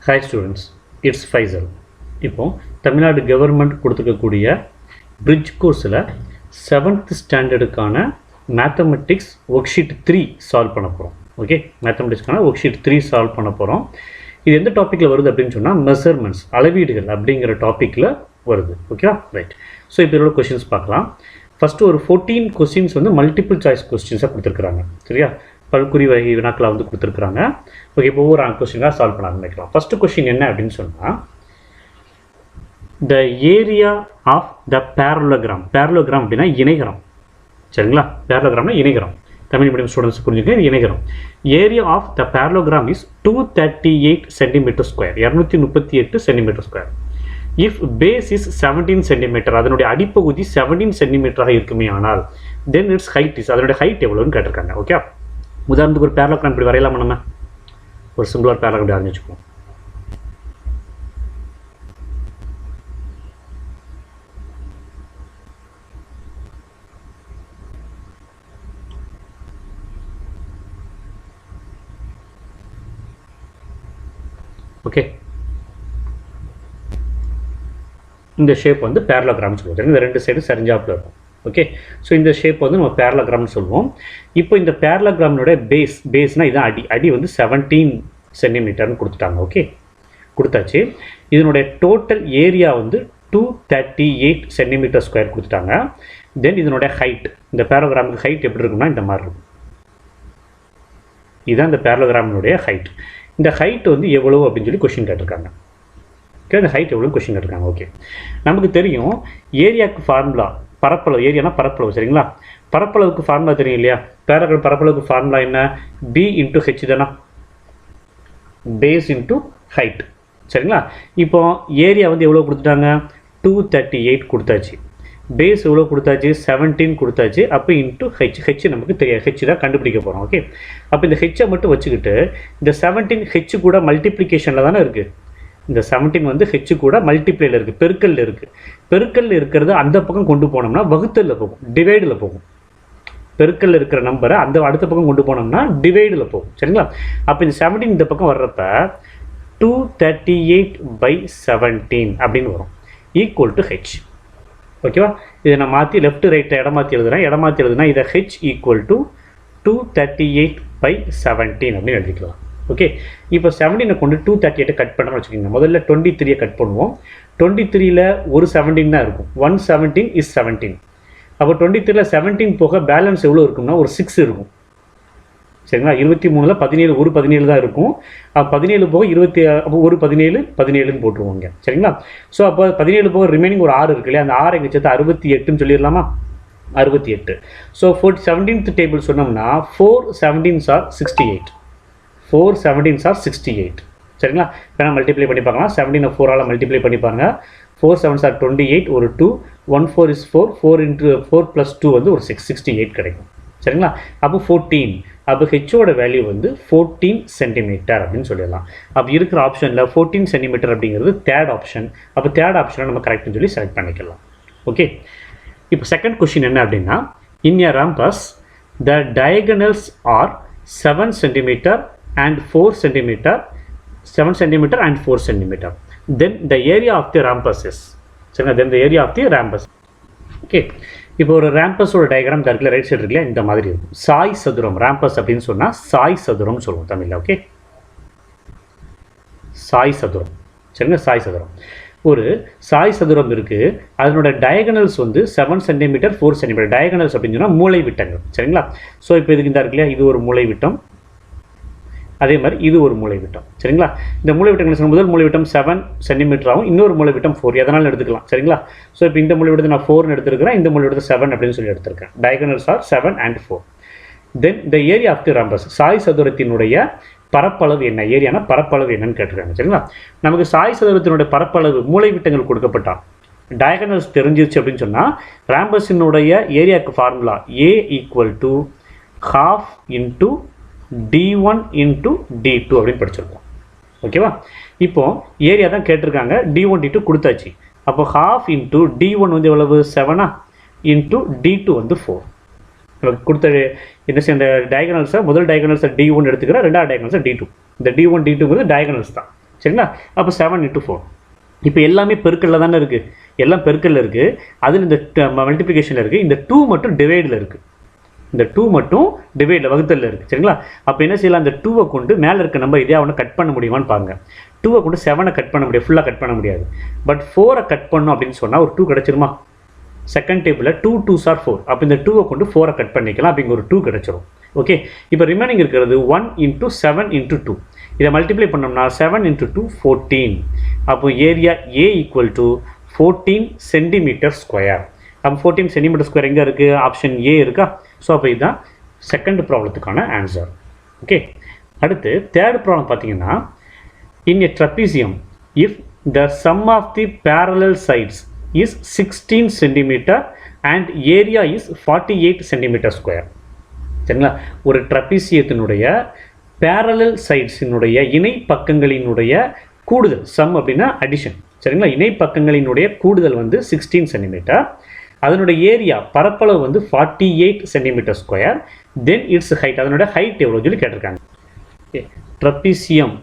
Hi students, it's Faisal. இப்போ Tamil Nadu government கொடுத்துருக்கக்கூடிய bridge கோர்ஸில் 7th ஸ்டாண்டர்டுக்கான மேத்தமெட்டிக்ஸ் ஒர்க் ஷீட் 3 சால்வ் பண்ண போகிறோம். ஓகே, மேத்தமெட்டிக்ஸ்க்கான ஒர்க் ஷீட் 3 சால்வ் பண்ண போகிறோம். இது எந்த டாப்பிக்கில் வருது அப்படின்னு சொன்னால் மெஷர்மெண்ட்ஸ், அளவீடுகள் அப்படிங்கிற டாப்பிக்கில் வருது. ஓகேவா, ரைட். ஸோ இப்போ இதோட கொஷின்ஸ் பார்க்கலாம். ஃபஸ்ட்டு ஒரு 14 கொஸ்டின்ஸ் வந்து மல்டிபிள் சாய்ஸ் கொஸ்டின்ஸாக கொடுத்துருக்குறாங்க. சரியா, பல்குறி வகை வினாக்களை வந்து கொடுத்துருக்குறாங்க. ஓகே, இப்போ ஒவ்வொரு கொஸ்டினாக சால்வ் பண்ண ஆரம்பிக்கலாம். ஃபஸ்ட்டு கொஸ்டின் என்ன அப்படின்னு சொன்னால், the area of the parallelogram. Parallelogram அப்படின்னா இணைகரம். சரிங்களா, பேரலோகிராம்னா இணைகரம். தமிழ் மீடியம் ஸ்டூடெண்ட்ஸ் புரிஞ்சுக்க, இது இணைகரம். Area of the parallelogram is 238 centimetre square, 238 centimetre square. If base is 17 centimetre, அதனுடைய அடிப்பகுதி 17 சென்டிமீட்டராக இருக்குமே ஆனால் தென் இட்ஸ் ஹைட் இஸ், அதனுடைய ஹைட் எவ்வளோன்னு கேட்டிருக்காங்க. ஓகே, உதாரணத்துக்கு ஒரு பேரலோகிராம் இப்படி வரையலாமா? நம்ம ஒரு சிம்பிளாக பேரலோகிராம் இப்படி ஆரம்பிச்சுப்போம். ஓகே, இந்த ஷேப் வந்து பேரலோகிராம்னு சொல்லுவோம். இந்த ரெண்டு சைடு சரிஞ்சாப்பில் இருக்கும். ஓகே, ஸோ இந்த ஷேப் வந்து நம்ம பேரலோகிராம்னு சொல்லுவோம். இப்போ இந்த பேரலோகிராம்னுடைய பேஸ்னால் இதான் அடி வந்து 17 சென்டிமீட்டர்னு கொடுத்துட்டாங்க. ஓகே, கொடுத்தாச்சு. இதனுடைய டோட்டல் ஏரியா வந்து 238 சென்டிமீட்டர் ஸ்கொயர் கொடுத்துட்டாங்க. தென் இதனுடைய ஹைட், இந்த பேரலோகிராமுக்கு ஹைட் எப்படி இருக்குன்னா இந்த மாதிரி இருக்கும். இதுதான் இந்த பேரலோகிராமினுடைய ஹைட். இந்த ஹைட் வந்து எவ்வளோ அப்படின்னு சொல்லி கொஸ்டின் கேட்டிருக்காங்க. ஓகே, இந்த ஹைட் எவ்வளோ கொஸ்டின் கேட்டிருக்காங்க. ஓகே, நமக்கு தெரியும் ஏரியாவுக்கு ஃபார்முலா பரப்பளவு. ஏரியானா பரப்பளவு. சரிங்களா, பரப்பளவுக்கு ஃபார்முலா தெரியும் இல்லையா? பரப்பளவுக்கு ஃபார்முலா என்ன? பி இன்ட்டு ஹெச் தானா, பேஸ் இன்ட்டு ஹைட். சரிங்களா, இப்போ ஏரியா வந்து எவ்வளோ கொடுத்துட்டாங்க? 238 கொடுத்தாச்சு. பேஸ் எவ்வளோ கொடுத்தாச்சு? 17 கொடுத்தாச்சு. அப்போ இன்ட்டு ஹெச் நமக்கு தெரியாது, ஹெச் தான் கண்டுபிடிக்க போகிறோம். ஓகே, அப்போ இந்த ஹெச்சை மட்டும் வச்சுக்கிட்டு இந்த 17 ஹெச் கூட மல்டிப்ளிகேஷனில் தானே இருக்குது. இந்த 17 வந்து ஹெச் கூட மல்டிப்ளைல இருக்குது, பெருக்கல்ல இருக்குது. பெருக்கல்ல இருக்கிறது அந்த பக்கம் கொண்டு போனோம்னா வகுத்தலில் போகும், டிவைடில் போகும். பெருக்கல்ல இருக்கிற நம்பரை அந்த அடுத்த பக்கம் கொண்டு போனோம்னா டிவைடில் போகும். சரிங்களா, அப்போ இந்த 17 இந்த பக்கம் வர்றப்ப 238/17 அப்படின்னு வரும், ஈக்குவல் டு ஹெச். ஓகேவா, இதை நான் மாற்றி லெஃப்ட் ரைட்டை இடமாற்றி எழுதுனா இதை ஹெச் ஈக்குவல் டு 238/17 அப்படின்னு எழுதிக்கலாம். ஓகே, இப்போ 17 கொண்டு 238 கட் பண்ணுறோம்னு வச்சுக்கோங்க. முதல்ல 23 கட் பண்ணுவோம். 23ல் ஒரு 17 தான் இருக்கும். 117 இஸ் 17. அப்போ 23ல் 17 போக பேலன்ஸ் எவ்வளோ இருக்கும்னா ஒரு 6 இருக்கும். சரிங்களா, 23ல் 17 ஒரு 17 தான் இருக்கும். 17 போக 20, அப்போ ஒரு 17ன்னு போட்டுருவோங்க. சரிங்களா, ஸோ அப்போ 17 போக ரிமைனிங் ஒரு 6 இருக்கு இல்லையா? அந்த 6 எங்கள் சேர்த்து 68ன்னு சொல்லிடலாமா? 68. ஸோ 17th டேபிள் சொன்னோம்னா 4 17s are 68. 4 17s are 68. சரிங்களா, இப்போ மல்டிப்ளை பண்ணி பார்க்கலாம். 17 4ஆல் மல்டிப்ளை பண்ணி பாருங்க. 4 7s are 28, ஒரு 2, 1 4 is 4, 4 into 4 plus 2 வந்து ஒரு 6, 68 கிடைக்கும். சரிங்களா, அப்போ 14. அப்போ ஹெச்சோட வேல்யூ வந்து 14 சென்டிமீட்டர் அப்படின்னு சொல்லிடலாம். அப்போ இருக்கிற ஆப்ஷனில் 14 சென்டிமீட்டர் அப்படிங்கிறது தேர்ட் ஆப்ஷன். அப்போ தேர்ட் ஆப்ஷனை நம்ம கரெக்ட்னு சொல்லி செலக்ட் பண்ணிக்கலாம். ஓகே, இப்போ செகண்ட் கொஸ்டின் என்ன அப்படின்னா, in a rhombus the diagonals are 7 centimetre and 4 centimeter, 7 centimeter and 4 centimeter. Then the area of the rhombus is. சரிங்களா, then the area of the rhombus. Okay, இப்போ ஒரு ரேம்பஸோட டயக்ராம் இருக்குல்ல, right side இருக்குல்ல, இந்த மாதிரி இருக்கும். சாய் சதுரம், ரேம்பஸ் அப்படின்னு சொன்னால் சாய் சதுரம் சொல்லுவோம் தமிழில். ஓகே, சாய் சதுரம். சரிங்களா, சாய் சதுரம். ஒரு சாய் சதுரம் இருக்குது. அதனோட டயகனல்ஸ் வந்து 7 சென்டிமீட்டர் 4 சென்டிமீட்டர். டயகனல்ஸ் அப்படின்னு சொன்னால் மூளை விட்டங்கள். சரிங்களா, ஸோ இப்போ இதுக்கு இந்த இருக்குல்லையா, இது ஒரு மூளை விட்டம், அதே மாதிரி இது ஒரு மூளை விட்டம். சரிங்களா, இந்த மூளை விட்டங்கள் முதல் மூளை விட்டம் 7 சென்டிமீட்டர் ஆகும், இன்னொரு மூளை விட்டம் 4, எதனாலும் எடுத்துக்கலாம். சரிங்களா, ஸோ இப்போ இந்த மூளை விட்டத்தை நான் 4 எடுத்துருக்கிறேன், இந்த மூளை விட்டத்தை 7 அப்படின்னு சொல்லி எடுத்திருக்கேன். Diagonals are 7 and 4. Then the area of the rhombus, சாய் சதுரத்தினுடைய பரப்பளவு என்ன? ஏரியானா பரப்பளவு என்னன்னு கேட்டிருக்காங்க. சரிங்களா, நமக்கு சாய் சதுரத்தினுடைய பரப்பளவு மூளை விட்டங்கள் கொடுக்கப்பட்டால் டயகனல்ஸ் தெரிஞ்சிருச்சு அப்படின்னு சொன்னால் ரம்பஸினுடைய ஏரியாவுக்கு formula A equal to ½ into d1 into d2 அப்படின்னு படிச்சிருக்கோம். ஓகேவா, இப்போ ஏரியா தான் கேட்டிருக்காங்க, d1 d2 கொடுத்தாச்சு. அப்போ ½ இன்ட்டு d1 வந்து எவ்வளவு? 7 இன்ட்டு d2 வந்து 4. கொடுத்த என்ன செய்ய, இந்த டயகனல்ஸை முதல் டயகனல்ஸை d1 எடுத்துக்கிறேன், ரெண்டாவது டயகனல்ஸை d2. இந்த d1 d2ங்கிறது டயகனல்ஸ் தான். சரிங்களா? அப்போ 7 × 4. இப்போ எல்லாமே பெருக்கல்ல தானே இருக்குது, எல்லாம் பெருக்கல்ல இருக்குது. அதில் இந்த மல்டிப்ளிகேஷனில் இருக்குது. இந்த 2 மட்டும் டிவைடில் இருக்குது. இந்த 2 மட்டும் டிவைடில் வகுத்தலில் இருக்குது. சரிங்களா? அப்போ என்ன செய்யலாம், இந்த 2 கொண்டு மேலே இருக்க நம்பர் இதே அவனை கட் பண்ண முடியுமான்னு பாருங்கள். 2 கொண்டு 7 கட் பண்ண முடியாது, ஃபுல்லாக கட் பண்ண முடியாது. பட் 4 கட் பண்ணோம் அப்படின்னு சொன்னால் ஒரு 2 கிடச்சிருமா? செகண்ட் டேபிளில் 2 2s are 4. அப்போ இந்த 2 கொண்டு 4 கட் பண்ணிக்கலாம், அப்படிங்கிற ஒரு 2 கிடச்சிரும். ஓகே, இப்போ ரிமைனிங் இருக்கிறது 1 × 7 × 2. இதை மல்டிப்ளை பண்ணோம்னா 7 × 2 14. அப்போ ஏரியா A = 14 சென்டிமீட்டர் ஸ்கொயர். அப்போ 14 சென்டிமீட்டர் ஸ்கொயர் எங்கே இருக்குது? ஆப்ஷன் ஏ இருக்கா? ஸோ அப்போ இதுதான் செகண்ட் ப்ராப்ளத்துக்கான ஆன்சர். ஓகே, அடுத்து தேர்ட் ப்ராப்ளம் பார்த்தீங்கன்னா, in a trapezium if the sum of the parallel sides is 16 centimetre and area is 48 centimetre square. சரிங்களா? ஒரு ட்ரப்பீசியத்தினுடைய பேரலல் சைட்ஸினுடைய இணை பக்கங்களினுடைய கூடுதல், சம் அப்படின்னா அடிஷன். சரிங்களா? இணை பக்கங்களினுடைய கூடுதல் வந்து 16 சென்டிமீட்டர், அதனுடைய ஏரியா பரப்பளவு வந்து 48 centimetre square. Then it's height, அதனுடைய ஹைட் எவ்வளோ சொல்லி கேட்டிருக்காங்க. ஓகே, ட்ரப்பீசியம்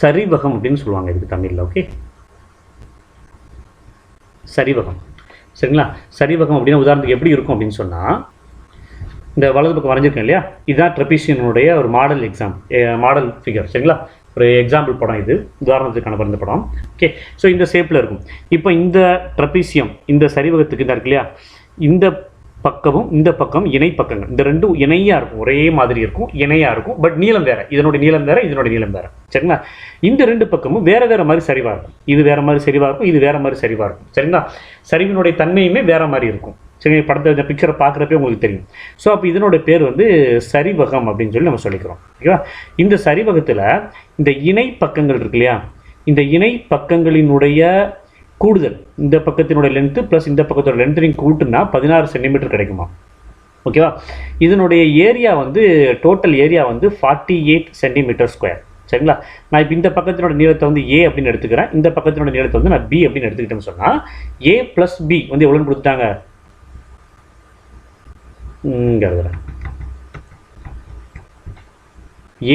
சரிவகம் அப்படின்னு சொல்லுவாங்க இதுக்கு தமிழில். ஓகே, சரிவகம். சரிங்களா? சரிவகம் அப்படின்னா உதாரணத்துக்கு எப்படி இருக்கும் அப்படின்னு சொன்னால், இந்த வலது பக்கம் வரைஞ்சிருக்கேன் இல்லையா, இதுதான் ட்ரப்பீசியனுடைய ஒரு மாடல் எக்ஸாம், மாடல் ஃபிகர். சரிங்களா? ஒரு எக்ஸாம்பிள் படம் இது, உதாரணத்துக்கான பிறந்த படம். ஓகே, ஸோ இந்த ஷேப்பில் இருக்கும். இப்போ இந்த ட்ரப்பீசியம் இந்த சரிவகத்துக்கு தான் இருக்கு இல்லையா, இந்த பக்கமும் இந்த பக்கம் இணை பக்கங்கள், இந்த ரெண்டும் இணையாக இருக்கும், ஒரே மாதிரி இருக்கும், இணையாக இருக்கும். பட் நீளம் வேறு, இதனுடைய நீளம் வேறு, இதனுடைய நீளம் வேறு. சரிங்களா? இந்த ரெண்டு பக்கமும் வேறு வேறு மாதிரி சரிவாக இருக்கும். இது வேறு மாதிரி சரிவாக இருக்கும், இது வேறு மாதிரி சரிவாக இருக்கும். சரிங்களா? சரிவினுடைய தன்மையுமே வேறு மாதிரி இருக்கும். சரி, படத்தை இந்த பிக்சரை பார்க்குறப்பே உங்களுக்கு தெரியும். ஸோ அப்போ இதனோட பேர் வந்து சரிவகம் அப்படின்னு சொல்லி நம்ம சொல்லிக்கிறோம். ஓகேவா? இந்த சரிவகத்தில் இந்த இணை பக்கங்கள் இருக்கு இல்லையா, இந்த இணை பக்கங்களினுடைய கூடுதல், இந்த பக்கத்தினுடைய லென்த்து ப்ளஸ் இந்த பக்கத்தோட லென்த்தையும் கூட்டுனா 16 சென்டிமீட்டர் கிடைக்குமா? ஓகேவா? இதனுடைய ஏரியா வந்து டோட்டல் ஏரியா வந்து 48 சென்டிமீட்டர் ஸ்கொயர். சரிங்களா? நான் இப்போ இந்த பக்கத்தினோட நீளத்தை வந்து ஏ அப்படின்னு எடுத்துக்கிறேன், இந்த பக்கத்தினோட நீளத்தை வந்து நான் பி அப்படின்னு எடுத்துக்கிட்டேன்னு சொன்னால் ஏ ப்ளஸ் பி வந்து எவ்வளோன்னு கொடுத்துட்டாங்க? இங்கே எழுதுகிறேன்,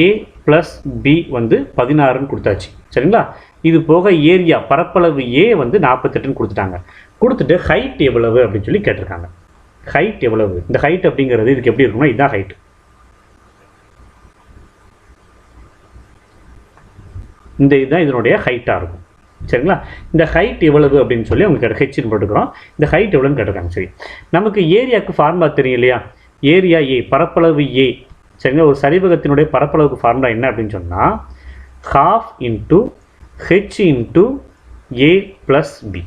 ஏ ப்ளஸ் பி வந்து 16ன்னு கொடுத்தாச்சு. சரிங்களா? இது போக ஏரியா பரப்பளவு ஏ வந்து 48ன்னு கொடுத்துட்டாங்க. கொடுத்துட்டு ஹைட் எவ்வளவு அப்படின்னு சொல்லி கேட்டிருக்காங்க. ஹைட் எவ்வளவு? இந்த ஹைட் அப்படிங்கிறது இதுக்கு எப்படி இருக்கும்னா, இதுதான் ஹைட். இந்த இதுதான் இதனுடைய ஹைட்டாக இருக்கும். சரிங்களா? இந்த ஹைட் எவ்வளவு அப்படின்னு சொல்லி அவங்க ஹெச்னு போட்டுக்கிறோம். இந்த ஹைட் எவ்வளோன்னு கேட்டிருக்காங்க. சரி, நமக்கு ஏரியாவுக்கு ஃபார்முலா தெரியும் இல்லையா, ஏரியா ஏ பரப்பளவு ஏ. சரிங்களா? ஒரு சரிவகத்தினுடைய பரப்பளவுக்கு ஃபார்முலா என்ன அப்படின்னு சொன்னால், half into H into A plus B.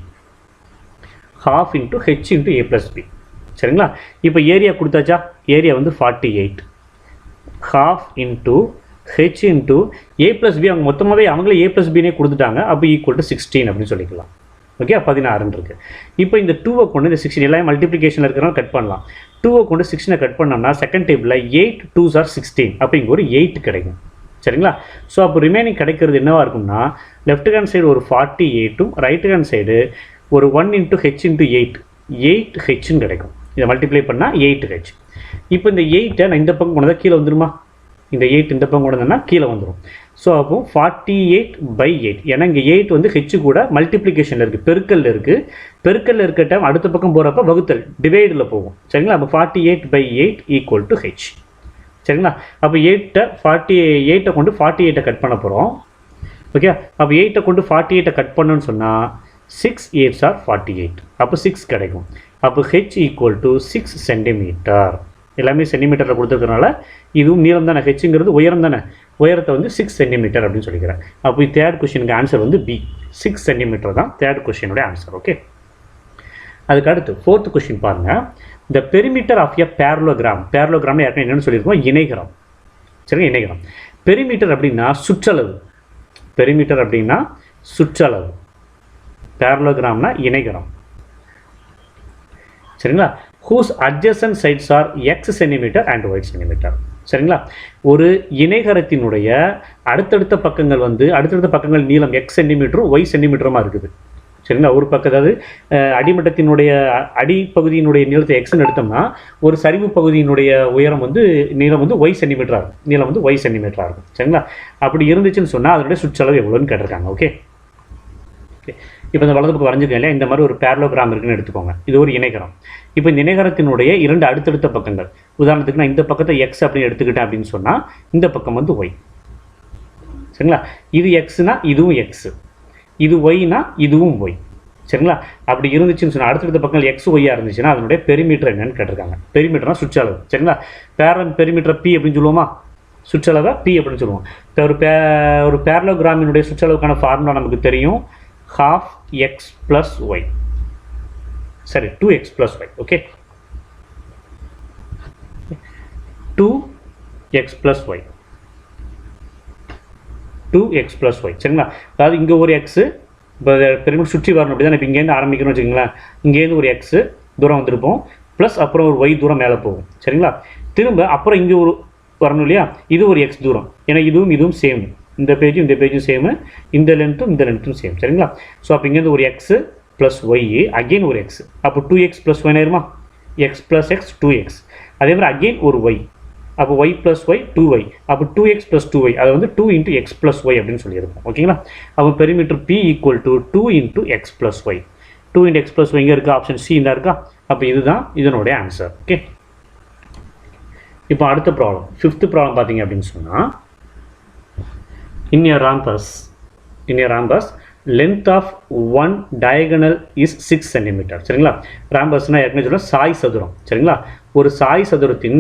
Half into H into A plus B. சரிங்களா? இப்போ ஏரியா கொடுத்தாச்சா, ஏரியா வந்து 48. Half into H into A plus B, அவங்க மொத்தமாகவே அவங்களே ஏ ப்ளஸ் பின்னே கொடுத்துட்டாங்க. அப்போ = 16 அப்படின்னு சொல்லிக்கலாம். ஓகே, 16 இருக்குது. இப்போ இந்த 2 கொண்டு இந்த 16 எல்லாம் மல்டிப்ளிகேஷனில் இருக்கிறனால கட் பண்ணலாம். 2 கொண்டு 16 கட் பண்ணோம்னா செகண்ட் டேபிளில் 8 2s are 16 அப்படிங்க ஒரு 8 கிடைக்கும். சரிங்களா? ஸோ அப்போ ரிமைனிங் கிடைக்கிறது என்னவாக இருக்கும்னா, லெஃப்ட் ஹேண்ட் சைடு ஒரு 48ம் ரைட் ஹேண்ட் சைடு ஒரு 1 × h × 8 8hன்னு கிடைக்கும். இதை மல்டிப்ளை பண்ணால் 8h. இப்போ இந்த 8ஐ நான் இந்த பக்கம் கொண்டு வந்தால் கீழே வந்துடுமா? இந்த 8 இந்த பக்கம் கொண்டு வந்தோம்னா கீழே வந்துடும். ஸோ அப்போ 48/8. ஏன்னா இங்கே 8 வந்து ஹெச் கூட மல்டிப்ளிகேஷனில் இருக்குது, பெருக்கல்ல இருக்குது. பெருக்கல்ல இருக்க டைம் அடுத்த பக்கம் போகிறப்ப வகுத்தல் டிவைடில் போகும். சரிங்களா? அப்போ 48/8 = h. சரிங்களா? அப்போ 48ஐ கொண்டு 48ஐ கட் பண்ண போகிறோம். ஓகே, அப்போ 8ஐ கொண்டு 48ஐ கட் பண்ணணும்னு சொன்னால் 6 8s are 48. அப்போ 6 கிடைக்கும். அப்போ h = 6 சென்டிமீட்டர். எல்லாமே சென்டிமீட்டரில் கொடுத்துருக்கனால இதுவும் நீளம் தானே, ஹெச்ங்கிறது உயரம் தானே, உயரத்தை வந்து 6 சென்டிமீட்டர் அப்படின்னு சொல்லிக்கிறேன். அப்போ தேர்ட் கொஸ்டினுக்கு ஆன்சர் வந்து பி, 6 சென்டிமீட்டர் தான் தேர்ட் கொஸ்டினுடைய ஆன்சர். ஓகே, அதுக்கு அடுத்து ஃபோர்த் கொஸ்டின் பாருங்கள். The perimeter of a parallelogram. பேரலோகிராம்னு ஏற்கனவே என்னென்னு சொல்லியிருக்கோம், இணைகரம். சரிங்க, இணைகரம். பெரிமீட்டர் அப்படின்னா சுற்றளவு. பெரிமீட்டர் அப்படின்னா சுற்றளவு. பேரலோகிராம்னா இணைகரம். சரிங்களா? whose adjacent sides are x centimetre and y centimetre. சரிங்களா? ஒரு இணைகரத்தினுடைய அடுத்தடுத்த பக்கங்கள் வந்து அடுத்தடுத்த பக்கங்கள் நீளம் x சென்டிமீட்டரும் y சென்டிமீட்டருமா இருக்குது. சரிங்களா. ஒரு பக்கம் அதாவது அடிமட்டத்தினுடைய அடிப்பகுதியினுடைய நீளத்தை எக்ஸ்ன்னு எடுத்தோம்னா ஒரு சரிவு பகுதியினுடைய உயரம் வந்து நீளம் வந்து ஒய் சென்டிமீட்டராக இருக்கும், நீளம் வந்து ஒய் சென்டிமீட்டராக இருக்கும். சரிங்களா. அப்படி இருந்துச்சுன்னு சொன்னால் அதனுடைய சுற்றளவு எவ்வளோன்னு கேட்டிருக்காங்க. Okay okay. இப்போ இந்த வலது பக்கம் வரைஞ்சிருக்கேன் இல்லையா, இந்த மாதிரி ஒரு பேரலோகிராம் இருக்குன்னு எடுத்துக்கோங்க. இது ஒரு இணைகரம். இப்போ இந்த இணைகரத்தினுடைய 2 அடுத்தடுத்த பக்கங்கள், உதாரணத்துக்கு நான் இந்த பக்கத்தை எக்ஸ் அப்படின்னு எடுத்துக்கிட்டேன் அப்படின்னு சொன்னால் இந்த பக்கம் வந்து ஒய். சரிங்களா. இது எக்ஸ்னா இதுவும் எக்ஸு, இது ஒய்னா இதுவும் ஒய். சரிங்களா. அப்படி இருந்துச்சுன்னு சொன்னால் அடுத்தடுத்த பக்கங்கள் எக்ஸ் ஒய்யாக இருந்துச்சுன்னா அதனுடைய பெரிமீட்டர் என்னன்னு கேட்டிருக்காங்க. பெரிமீட்டர்னா சுற்றளவு. சரிங்களா. பெரிமீட்டர் பி அப்படின்னு சொல்லுவோமா, சுற்றளவை பி அப்படின்னு சொல்லுவோம். இப்போ ஒரு பேரலோகிராமினுடைய சுற்றளவுக்கான ஃபார்முலா நமக்கு தெரியும், half x plus y. சரி, 2x plus y. Okay, 2x plus y, 2x plus y. சரிங்களா. அதாவது இங்கே ஒரு எக்ஸு, இப்போ பெருமை சுற்றி வரணும் அப்படி தான். இப்போ இங்கேருந்து ஆரம்பிக்கணும்னு வச்சுக்கோங்களேன், இங்கேருந்து ஒரு எக்ஸு தூரம் வந்துருப்போம், ப்ளஸ் அப்புறம் ஒரு ஒய் தூரம் மேலே போகும். சரிங்களா. திரும்ப அப்புறம் இங்கே ஒரு வரணும் இல்லையா, இது ஒரு எக்ஸ் தூரம். ஏன்னா இதுவும் சேம், இந்த பேஜும் சேமு, இந்த லென்த்தும் சேம். சரிங்களா. ஸோ அப்போ இங்கேருந்து ஒரு எக்ஸு ப்ளஸ் ஒய், அகெயின் ஒரு எக்ஸ், அப்போ 2x ப்ளஸ் ஒய் ஆயிருமா, எக்ஸ் ப்ளஸ் எக்ஸ் 2x. அதே மாதிரி அகெயின் ஒரு ஒய், அப்போ ஒய் ப்ளஸ் ஒய் 2y, அப்போ 2x ப்ளஸ் 2y, அதை வந்து 2 × x ப்ளஸ் ஒய் அப்படின்னு சொல்லியிருக்கோம். ஓகேங்களா. அப்போ perimeter P equal to 2 × x plus Y. 2 × x plus Y இங்கே இருக்கா, ஆப்ஷன் சி இந்த இருக்கா. அப்போ இதுதான் இதனுடைய ஆன்சர். ஓகே. இப்போ அடுத்த ப்ராப்ளம், 5th ப்ராப்ளம் பார்த்தீங்க அப்படின்னு சொன்னால், in a rhombus length of one diagonal is 6 cm. சரிங்களா. ராம்பஸ்னா ஏற்கனவே சொல்ல சாய் சதுரம். சரிங்களா. ஒரு சாய் சதுரத்தின்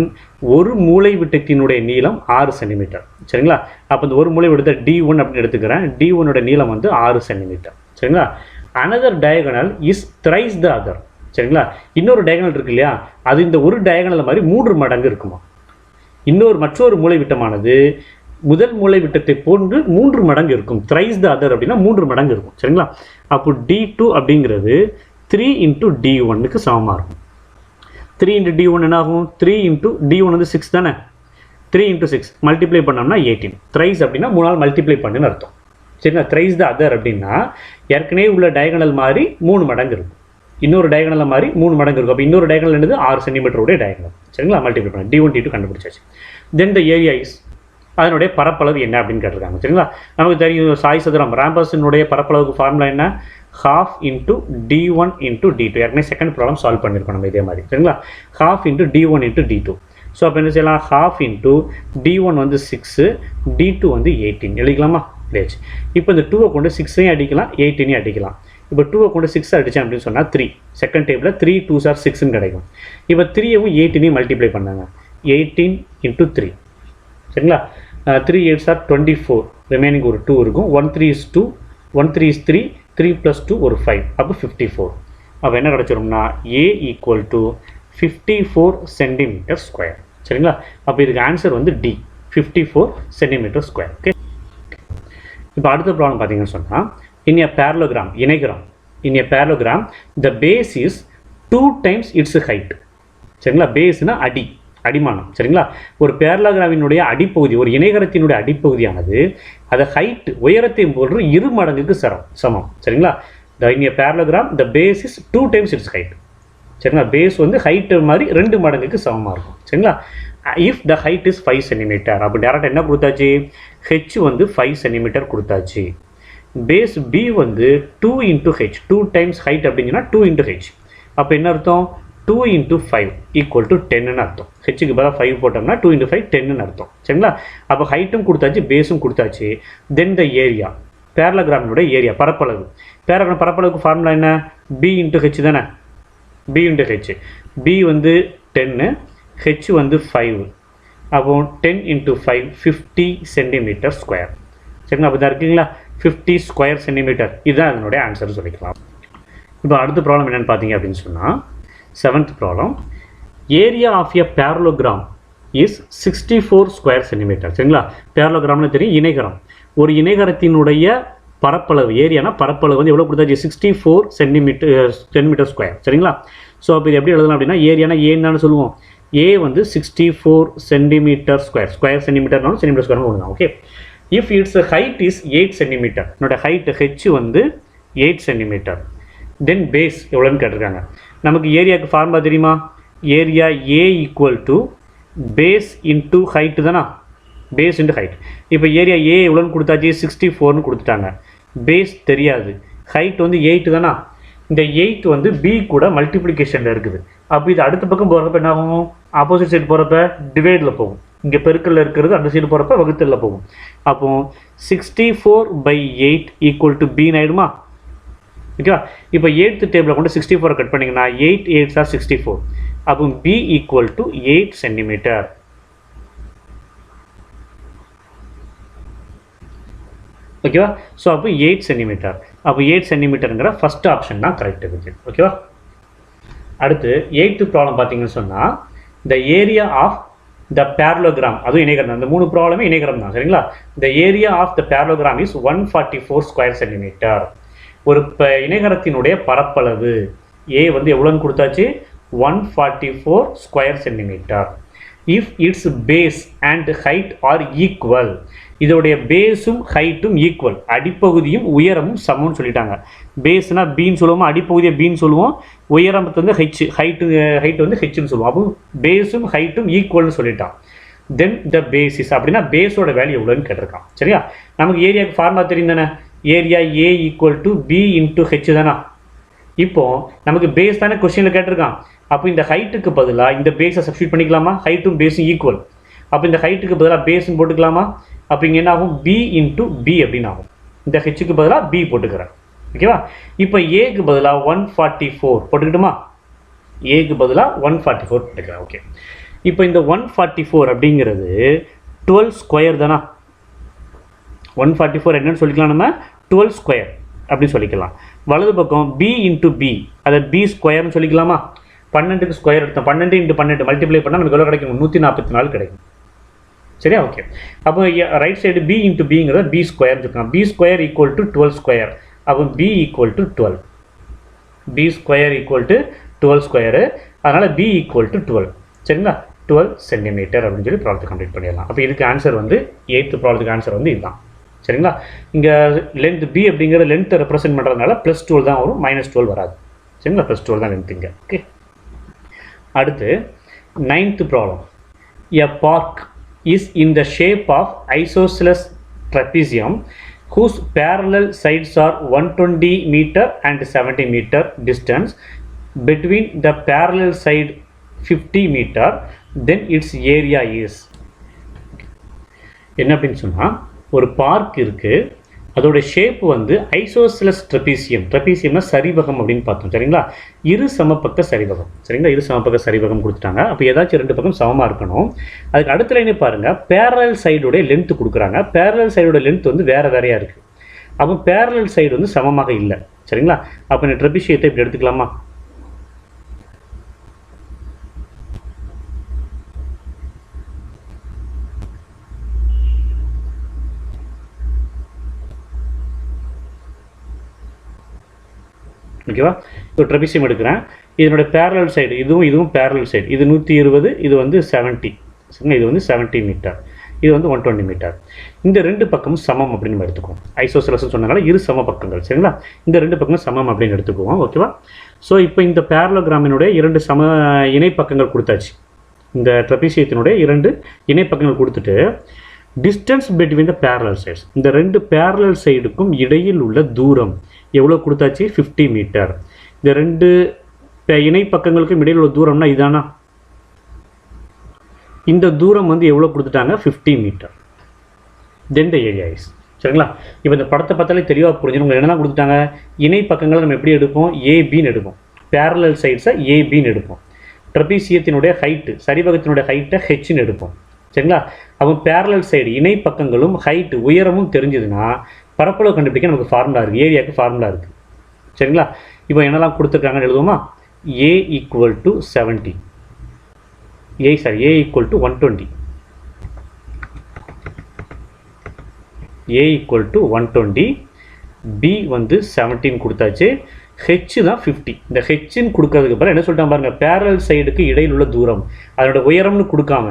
ஒரு மூலை விட்டத்தினுடைய நீளம் 6 சென்டிமீட்டர். சரிங்களா. அப்போ இந்த ஒரு மூலை விட்டத்தை D1 அப்படின்னு எடுத்துக்கிறேன். D1 நீளம் வந்து 6 சென்டிமீட்டர். சரிங்களா. another diagonal is thrice the other. சரிங்களா. இன்னொரு டயகனல் இருக்கு இல்லையா, அது இந்த ஒரு டயகனல் மாதிரி 3 மடங்கு இருக்குமா. மற்றொரு மூலை விட்டமானது முதல் மூலை விட்டத்தை போன்று 3 மடங்கு இருக்கும். thrice the other அப்படின்னா 3 மடங்கு இருக்கும். சரிங்களா. அப்போ D2 அப்படிங்கிறது 3 × D1க்கு சமமாக இருக்கும். 3 × D1 என்ன ஆகும், 3 × D1 வந்து 6 தானே, 3 × 6 மல்டிப்ளை பண்ணோம்னா 18. thrice அப்படின்னா 3 மல்டிப்ளை பண்ணுன்னு அர்த்தம். சரிங்களா. thrice the other அப்படின்னா ஏற்கனவே உள்ள டயகனல் மாதிரி 3 மடங்கு இருக்கும், இன்னொரு டயகனல் மாதிரி 3 மடங்கு இருக்கும். அப்போ இன்னொரு டயகனல் என்னது 6 சென்டிமீட்டருடைய டயகனல். சரிங்களா. மல்டிப்ளை பண்ண D1 D2 கண்டுபிடிச்சாச்சு. தென் த ஏரியா இஸ், அதனுடைய பரப்பளவு என்ன அப்படின்னு கேட்டிருக்காங்க. சரிங்களா. நமக்கு தெரியும் சாய் சதுரம் ராம்பஸினுடைய பரப்பளவுக்கு ஃபார்முலா என்ன, half × D1 × D2. ஏற்கனவே செகண்ட் ப்ராப்ளம் சால்வ் பண்ணியிருக்கோம் நம்ம இதே மாதிரி. சரிங்களா. half × D1 × D2. ஸோ அப்போ என்ன செய்யலாம், half × D1 வந்து 6, D2 வந்து 18 எழுதிக்கலாமா. லேச்சு. இப்போ இந்த 2 கொண்டு 6ஐயும் அடிக்கலாம், 18ஐயும் அடிக்கலாம். இப்போ 2 கொண்டு 6 அடித்தேன் அப்படின்னு சொன்னால் 3, செகண்ட் டேபிளில் 3 2s are 6ன்னு கிடைக்கும். இப்போ 3ஐயும் 18ஐயும் மல்டிப்ளை பண்ணாங்க, 18 × 3. சரிங்களா. 3 8s are 24, ரிமைனிங் ஒரு 2 இருக்கும். 1 3 is 2, 1 3 is 3, 3 + 2 ஒரு 5, அப்போ 54. அப்போ என்ன கிடச்சிரும்னா A = 54 cm². சரிங்களா. அப்போ இதுக்கு ஆன்சர் வந்து D, 54 cm². ஓகே. இப்போ அடுத்த ப்ராப்ளம் பார்த்தீங்கன்னு சொன்னால், in a parallelogram, இணைகரம், in a parallelogram the base is 2 times its height. சரிங்களா. பேஸ்னா அடிமானம். சரிங்களா. ஒரு பேரலோகிராமினுடைய அடிப்பகுதி, ஒரு இணைகரத்தினுடைய அடிப்பகுதியானது அது ஹைட் உயரத்தை போன்று 2 மடங்குக்கு சமம். சரிங்களா. in a parallelogram the base is 2 times its height. சரிங்களா. பேஸ் வந்து ஹைட் மாதிரி 2 மடங்குக்கு சமமாக இருக்கும். சரிங்களா. if the height is 5 cm, அப்போ டேரக்டாக என்ன கொடுத்தாச்சு, h வந்து 5 cm கொடுத்தாச்சு. பேஸ் B வந்து 2 × h, 2 times height அப்படிங்கன்னா 2 × h. அப்போ என்ன அர்த்தம், 2 × 5 = 10ன்னு அர்த்தம். ஹெச்சுக்கு பதிலாக 5 போட்டோம்னா 2 × 5 10ன்னு அர்த்தம். சரிங்களா. அப்போ ஹைட்டும் கொடுத்தாச்சு, பேஸும் கொடுத்தாச்சு. தென் த ஏரியா, பேரலோகிராமினுடைய ஏரியா பரப்பளவு. பரப்பளவுக்கு ஃபார்முலா என்ன, B × h தானே, B × h. B வந்து 10, h வந்து 5, அப்போ 10 × 5 50 cm². சரிங்களா. அப்போ தான் இருக்குங்களா, 50 ஸ்கொயர் சென்டிமீட்டர். இதுதான் அதனுடைய ஆன்சர் சொல்லிக்கலாம். இப்போ அடுத்த ப்ராப்ளம் என்னென்னு பார்த்தீங்க அப்படின்னு சொன்னால், 7th problem, area of a parallelogram is 64 square centimetre. சரிங்களா. பேரலோகிராம்னு தெரியும், இணைகரம். ஒரு இணைகரத்தினுடைய பரப்பளவு, ஏரியானா பரப்பளவு வந்து எவ்வளோ கொடுத்தாச்சு, 64 cm². சரிங்களா. ஸோ அப்போ இது எப்படி எழுதலாம் அப்படின்னா, ஏரியானா ஏன்னு சொல்லுவோம், ஏ வந்து 64 cm², ஸ்கொயர் சென்டிமீட்டர்னாலும் சென்டிமீட்டர் ஒன்று தான். Okay. If its height is 8 cm, என்னோட ஹைட் ஹெச் வந்து 8 cm, தென் பேஸ் எவ்வளோன்னு கேட்டிருக்காங்க. நமக்கு ஏரியாவுக்கு ஃபார்முலா தெரியுமா? Area A equal to base into height தானா, பேஸ் இன்ட்டு ஹைட். இப்போ ஏரியா ஏ எவ்வளோன்னு கொடுத்தாச்சு, 64ன்னு கொடுத்துட்டாங்க. பேஸ் தெரியாது, ஹைட் வந்து 8 தானா. இந்த 8 வந்து பி கூட மல்டிப்ளிகேஷனில் இருக்குது. அப்போ இது அடுத்த பக்கம் போகிறப்ப என்ன ஆகும், ஆப்போசிட் சைடு போகிறப்ப டிவைடில் போகும். இங்கே பெருக்கல்ல இருக்கிறது அந்த சைடு போகிறப்ப வகுத்தலில் போகும். அப்போ 64/8 ஈக்குவல் டு பின்னு ஆகிடுமா? ஓகேவா? இப்போ 8th டேபிளை கொண்டு 64 கட் பண்ணிங்கன்னா 8 8s are 64. அப்போ பி ஈக்குவல் டு 8 சென்டிமீட்டர். ஓகேவா? ஸோ அப்போ 8 சென்டிமீட்டர். அப்போ 8 சென்டிமீட்டருங்கிற ஃபஸ்ட் ஆப்ஷன் தான் கரெக்ட் இருக்குது. ஓகேவா? அடுத்து 8th ப்ராப்ளம் பார்த்தீங்கன்னு சொன்னால் the area of the parallelogram, அதுவும் இணைகரம். அந்த 3 ப்ராப்ளமே இணைகரம் தான், சரிங்களா? The area of the parallelogram is 144 square centimetre. ஒரு இணைகரத்தினுடைய பரப்பளவு ஏ வந்து எவ்வளோன்னு கொடுத்தாச்சு, 144 square centimetre. If its base and height are equal, இதோடைய பேஸும் ஹைட்டும் ஈக்குவல், அடிப்பகுதியும் உயரமும் சமம்னு சொல்லிட்டாங்க. பேஸ்னா பின்னு சொல்லுவோம், அடிப்பகுதியை பின்னு சொல்லுவோம், உயரத்தை வந்து ஹைட் வந்து ஹெச்னு சொல்லுவோம். அப்போ பேஸும் ஹைட்டும் ஈக்குவல்னு சொல்லிட்டான். தென் த பேசிஸ் அப்படின்னா பேஸோட வேல்யூ எவ்வளோன்னு கேட்டிருக்கான். சரியா? நமக்கு ஏரியாவுக்கு ஃபார்முலா தெரியும் தானே, area A equal to B into H தானா. இப்போ நமக்கு பேஸ் தானே கொஸ்டினில் கேட்டிருக்கான். அப்போ இந்த ஹைட்டுக்கு பதிலாக இந்த பேஸை சப்ஸ்டியூட் பண்ணிக்கலாமா? ஹைட்டும் பேஸும் ஈக்குவல். அப்போ இந்த ஹைட்டுக்கு பதிலாக பேஸ்ன்னு போட்டுக்கலாமா? அப்போ இங்கே என்ன ஆகும், பி இன்ட்டு பி அப்படின்னு ஆகும். இந்த ஹெச்சுக்கு பதிலாக பி போட்டுக்கிறேன். ஓகேவா? இப்போ ஏக்கு பதிலாக 144 போட்டுக்கிட்டுமா? ஏக்கு பதிலாக 144 போட்டுக்கிறேன். ஓகே. இப்போ இந்த 144 அப்படிங்கிறது 12 ஸ்கொயர் தானா. 144 என்னன்னு சொல்லிக்கலாம், நம்ம 12 ஸ்கொயர் அப்படின்னு சொல்லிக்கலாம். வலது பக்கம் பி இன்ட்டு பி, அதை பி ஸ்கொயர்னு சொல்லிக்கலாமா? 12க்கு ஸ்கொயர் எடுத்தோம், 12 × 12 மல்டிப்ளை பண்ணால் நமக்கு எவ்வளோ கிடைக்கும், 144 கிடைக்கும். சரியா? ஓகே. அப்போ ரைட் சைடு பி இன்ட்டு பிங்கிறத பி ஸ்கொயர் இருக்கலாம். B square equal to 12 square. அப்போ B equal to 12. B square equal to 12 square. அதனால் பி ஈக்குவல் டு 12. சரிங்களா? 12 சென்டிமீட்டர் அப்படின்னு சொல்லி ப்ராப்ளத்தை கம்ப்ளீட் பண்ணிடலாம். அப்போ இதுக்கு ஆன்சர் வந்து 8th ப்ராப்ளத்துக்கு ஆன்சர் வந்து இதுதான். சரிங்களா? இங்கே லென்த் பி அப்படிங்கிற லென்த்தை ரெப்ரசென்ட் பண்ணுறதுனால +12 தான் வரும், -12 வராது. சரிங்களா? +12 தான் லென்த் இங்கே. ஓகே. அடுத்து 9th problem. A park is in the shape of isosceles trapezium whose parallel sides are 120 meter and 70 meter distance between the parallel side 50 meter, then its area is. என்ன அப்படின்னு சொன்னால், ஒரு பார்க் இருக்குது, அதோட shape வந்து isosceles trapezium. ட்ரெபீசியம்னா சரிவகம் அப்படின்னு பார்த்தோம். சரிங்களா? இரு சமபக்க சரிவகம். சரிங்களா? இரு சமபக்க சரிவகம் கொடுத்துட்டாங்க. அப்போ ஏதாச்சும் 2 பக்கம் சமமாக இருக்கணும். அதுக்கு அடுத்த லைனே பாருங்கள், பேரலல் சைடோடைய லென்த்து கொடுக்குறாங்க. பேரலல் சைடோட லென்த் வந்து வேறையாக இருக்குது. அப்போ பேரலல் சைடு வந்து சமமாக இல்லை. சரிங்களா? அப்போ இந்த ட்ரெபீசியத்தை இப்படி எடுத்துக்கலாமா? ஓகேவா? இப்போ ட்ரெபீசியம் எடுக்கிறேன். இதனுடைய பேரலல் சைடு இதுவும் பேரலல் சைடு. இது 120, இது வந்து 70. சரிங்களா? இது வந்து 70 மீட்டர், இது வந்து 120 மீட்டர். இந்த 2 பக்கமும் சமம் அப்படின்னு நம்ம எடுத்துக்குவோம். ஐசோசெலஸ்ன்னு சொன்னனால இரு சம பக்கங்கள். சரிங்களா? இந்த 2 பக்கமும் சமம் அப்படின்னு எடுத்துக்குவோம். ஓகேவா? ஸோ இப்போ இந்த பேரலோகிராமினுடைய 2 சம இணைப்பக்கங்கள் கொடுத்தாச்சு. இந்த ட்ரெபீசியத்தினுடைய 2 இணைப்பக்கங்கள் கொடுத்துட்டு distance between the parallel sides, இந்த 2 பேரலல் சைடுக்கும் இடையில் உள்ள தூரம் எவ்வளோ கொடுத்தாச்சு, 50 மீட்டர். இந்த 2 இணைப்பக்கங்களுக்கும் இடையில் உள்ள தூரம்னா இதானா, இந்த தூரம் வந்து எவ்வளோ கொடுத்துட்டாங்க, 50 metre. Then the area is. சரிங்களா? இப்போ இந்த படத்தை பார்த்தாலே தெளிவாக புரிஞ்சுங்க. என்னென்ன கொடுத்துட்டாங்க, இணைப்பக்கங்களை நம்ம எப்படி எடுப்போம், ஏபின்னு எடுப்போம். பேரலல் சைட்ஸை ஏபின்னு எடுப்போம். ட்ரெபீசியத்தினுடைய ஹைட்டு, சரிவகத்தினுடைய ஹைட்டை ஹெச்னு எடுப்போம். சரிங்களா? அப்போ பேரலல் சைடு இணைப்பக்கங்களும் ஹைட்டு உயரமும் தெரிஞ்சதுன்னா பரப்பளவு கண்டுபிடிக்க நமக்கு ஃபார்முலா இருக்குது, ஏரியாவுக்கு ஃபார்முலா இருக்குது. சரிங்களா? இப்போ என்னெல்லாம் கொடுத்துருக்காங்கன்னு எழுதுவோமா? A equal to 70, A equal to 120, A equal to 120, B வந்து 17 கொடுத்தாச்சு, ஹெச் தான் 50. இந்த ஹெச்ன்னு கொடுக்கறதுக்கு அப்புறம் என்ன சொல்லிட்டாங்க பாருங்கள், பேரலல் சைடுக்கு இடையில் உள்ள தூரம், அதனோட உயரம்னு கொடுக்காம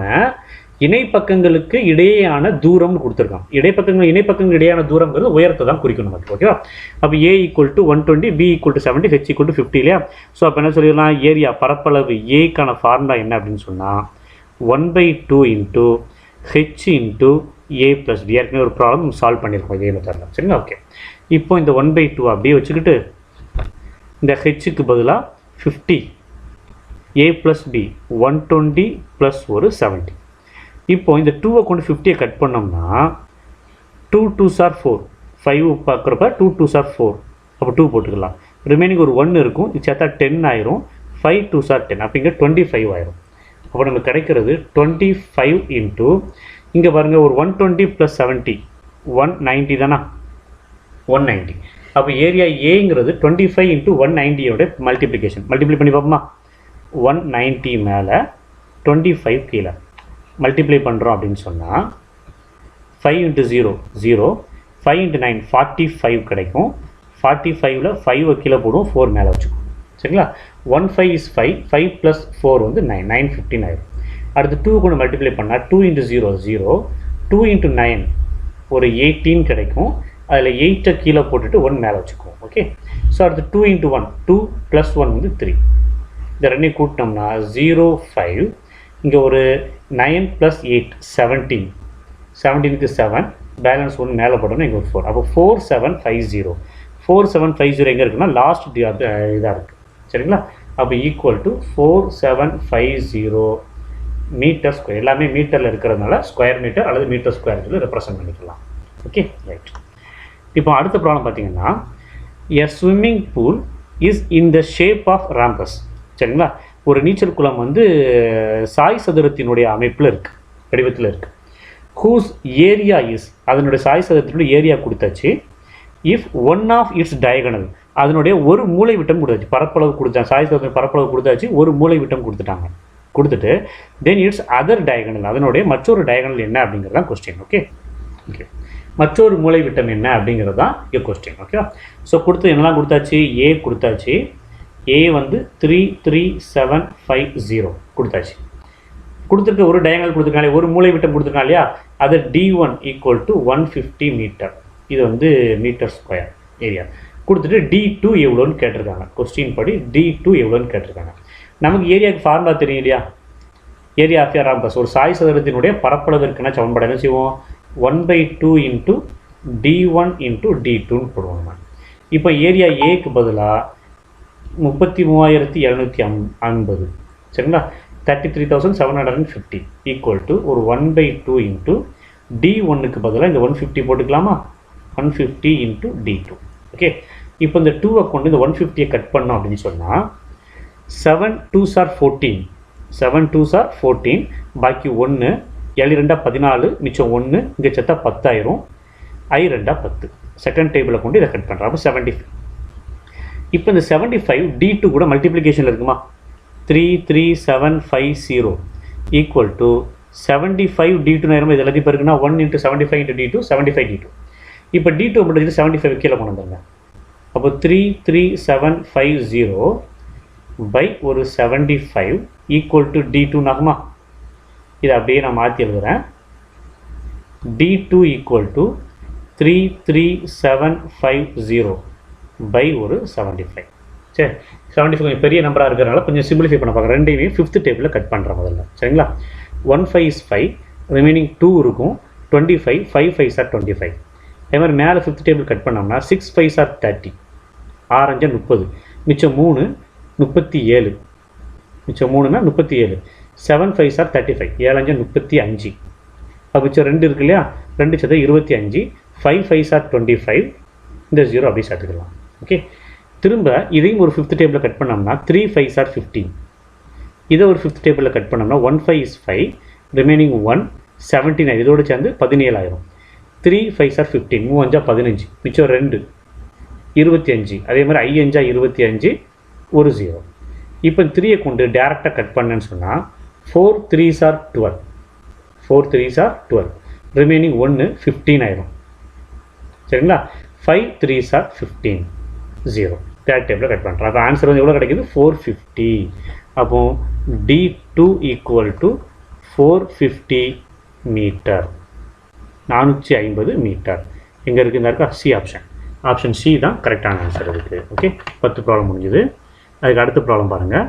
இணைப்பக்கங்களுக்கு இடையேயான தூரம்னு கொடுத்துருக்கான். இணைப்பக்கங்கள் இடையான தூரங்கிறது உயரத்தை தான் குறிக்கணும் நமக்கு. ஓகேவா? அப்போ A = 120, B = 70, H = 50 இல்லையா? ஸோ அப்போ என்ன சொல்லிடலாம், ஏரியா பரப்பளவு ஏக்கான ஃபார்முலா என்ன அப்படின்னு சொன்னால் 1/2 × H × A + B. ஏற்கனவே ஒரு ப்ராப்ளம் சால்வ் பண்ணியிருக்கோம் இதே மெத்தடில். சரிங்களா? ஓகே, இப்போ இந்த 1/2 அப்படியே வச்சுக்கிட்டு இந்த ஹெச்சுக்கு பதிலாக 50, A + B 120 + ஒரு 70. இப்போ இந்த 2 கொண்டு 50 கட் பண்ணோம்னா 2 2s are 4, 5 பார்க்குறப்ப 2 2s are 4, அப்போ 2 போட்டுக்கலாம். ரிமைனிங் ஒரு 1 இருக்கும், இது சேர்த்தா 10 ஆயிரும். 5 2s are 10, அப்போ இங்கே 25 ஆயிரும். அப்போ நமக்கு கிடைக்கிறது 25 இன்ட்டு இங்கே பாருங்கள் ஒரு 120 + 70 190 தானா, 190. அப்போ ஏரியா ஏங்கிறது 25 × 190 மல்டிப்ளிகேஷன். மல்டிப்ளை பண்ணி பார்ப்போமா? 190 மேலே 25 கீழே மல்டிப்ளை பண்ணுறோம் அப்படின்னு சொன்னால் 5 × 0 0, 5 × 9 45 கிடைக்கும். 45ல் 5 கீழே போடுவோம், 4 மேலே வச்சுக்கோம். சரிங்களா? 15 is 5, 5 + 4 வந்து 9, 915 ஆயிடும். அடுத்து 2 கொண்டு மல்டிப்ளை பண்ணால் 2 × 0 0, 2 × 9 ஒரு 18 கிடைக்கும். அதில் 8 கீழே போட்டுட்டு 1 மேலே வச்சுக்குவோம். ஓகே, ஸோ அடுத்து 2 × 1 2 + 1 வந்து 3. இந்த ரெண்டையும் கூட்டினோம்னா 0 5, இங்கே ஒரு 9 + 8 17, 17க்கு 7 பேலன்ஸ் 1 மேலே போட்டோம்னா இங்கே ஒரு 4. அப்போ 4750. 4750 எங்கே இருக்குன்னா லாஸ்ட் இதாக இருக்குது. சரிங்களா? அப்போ = 4750 மீட்டர் ஸ்கொயர். எல்லாமே மீட்டரில் இருக்கிறதுனால ஸ்கொயர் மீட்டர் அல்லது மீட்டர் ஸ்கொயர் சொல்லி ரெப்ரசன்ட் பண்ணிக்கலாம். Okay, right. இப்போ அடுத்த ப்ராப்ளம் பார்த்தீங்கன்னா, a swimming pool is in the shape of rhombus. சரிங்களா? ஒரு நீச்சல் குளம் வந்து சாய் சதுரத்தினுடைய அமைப்பில் இருக்குது, வடிவத்தில் இருக்குது. ஹூஸ் ஏரியா இஸ், அதனுடைய சாய் சதுரத்தினுடைய ஏரியா கொடுத்தாச்சு. If one of its diagonal, அதனுடைய ஒரு மூலை விட்டம் கொடுத்தாச்சு. பரப்பளவு கொடுத்தா, சாய் சதுரத்தின் பரப்பளவு கொடுத்தாச்சு, ஒரு மூலை விட்டம் கொடுத்துட்டாங்க. கொடுத்துட்டு தென் இட்ஸ் அதர் டயகனல், அதனுடைய மற்றொரு டயகனல் என்ன அப்படிங்கிறது தான் கொஸ்டின். ஓகே ஓகே, மற்றொரு மூலை விட்டம் என்ன அப்படிங்கிறது தான் இங்கே கொஸ்டின். ஓகேவா? ஸோ கொடுத்து என்னெல்லாம் கொடுத்தாச்சு, ஏ கொடுத்தாச்சு. ஏ வந்து 33750 கொடுத்தாச்சு. கொடுத்துருக்க ஒரு டயகனல் கொடுத்துருக்காங்க, ஒரு மூலை விட்டம் கொடுத்துருக்காங்க இல்லையா? அது D1 = 150 மீட்டர். இது வந்து மீட்டர் ஸ்கொயர் ஏரியா கொடுத்துட்டு D2 எவ்வளோன்னு கேட்டிருக்காங்க. கொஸ்டின் படி D2 எவ்வளோன்னு கேட்டிருக்காங்க. நமக்கு ஏரியாவுக்கு ஃபார்முலா தெரியும் இல்லையா? ஏரியா ஆஃப் ஏ ராம்பஸ், ஒரு சாய் சதுரத்தினுடைய பரப்பளவிற்கான சமன்பாடு என்ன செய்வோம், 1/2 × D1 × D2ன்னு போடுவோம் நம்ம. இப்போ ஏரியா ஏக்கு பதிலாக 33,750. சரிங்களா? 33,750 = ஒரு 1/2 × D1க்கு பதிலாக இந்த 150 போட்டுக்கலாமா? 150 × D2. ஓகே, இப்போ இந்த 2 கொண்டு இந்த 150 கட் பண்ணோம் அப்படின்னு சொன்னால் 7 2s are 14, 7 2s are 14, பாக்கி 1, 7 2 14, மிச்சம் 1, இங்கே சேர்த்தா 10 ஆயிரும். I 2 10. செகண்ட் டேபிளில் கொண்டு இதை கட் பண்ணுறோம். அப்போ 75. இப்போ இந்த 75 D2 கூட மல்டிப்ளிகேஷனில் இருக்குமா? 33750 = 75 D2 நேரம். இது எல்லாத்தையும் இருக்குன்னா 1 × 75 × D2 75 D2. இப்போ D2 மட்டும் 75 கீழே கொண்டு வந்துருங்க. அப்போ 33750 by ஒரு 75 = D2 ஆகுமா? இதை அப்படியே நான் மாற்றி எழுதுகிறேன். D2 = 33750 by ஒரு 75. சரி, 75 கொஞ்சம் பெரிய நம்பராக இருக்கிறனால கொஞ்சம் சிம்பிளிஃபை பண்ண பார்க்குறேன். ரெண்டையுமே 5th டேபிளில் கட் பண்ணுறேன் முதல்ல. சரிங்களா? 15 is 5, ரிமைனிங் 2 இருக்கும். 25, 5 5s are 25. அதே மாதிரி மேலே 5th டேபிள் கட் பண்ணோம்னா 6 5s are 30, 6 5 30, மிச்சம் 3 37, மிச்சம் 3னா 37, 7 5s are 35, 7 5 35. அப்போ மிச்சம் 2 இருக்கு இல்லையா? 2 சேர்த்து 25, 5 5s are 25, இந்த 0 அப்படியே சேர்த்துக்கலாம். ஓகே, திரும்ப இதையும் ஒரு 5th டேபிளில் கட் பண்ணோம்னா 3 5s are 15. இதை ஒரு 5th டேபிளில் கட் பண்ணோம்னா 1 5 is 5, ரிமைனிங் 1 17 இதோடு சேர்ந்து 17 ஆயிரும். 3 5s are 15, 3 5 15, மிச்சம் 2 25. அதே மாதிரி 5 5 25, ஒரு 0. இப்போ 3 கொண்டு டேரெக்டாக கட் பண்ணேன்னு சொன்னால் 4 3s are 12, 4 3s are 12, remaining 1 15 ஆயிரும். சரிங்களா? 5 3s are 15, 0. தேர்ட் டேபிளில் கட் பண்ணுறோம். அப்போ ஆன்சர் வந்து எவ்வளோ கிடைக்குது? 450. அப்போ D2 = 450 மீட்டர். 450 மீட்டர். எங்கே இருக்குது இருக்கா? C option. ஆப்ஷன் சி தான் கரெக்டான ஆன்சர் இருக்குது. ஓகே, 10 ப்ராப்ளம் முடிஞ்சுது. அதுக்கு அடுத்த ப்ராப்ளம் பாருங்கள்.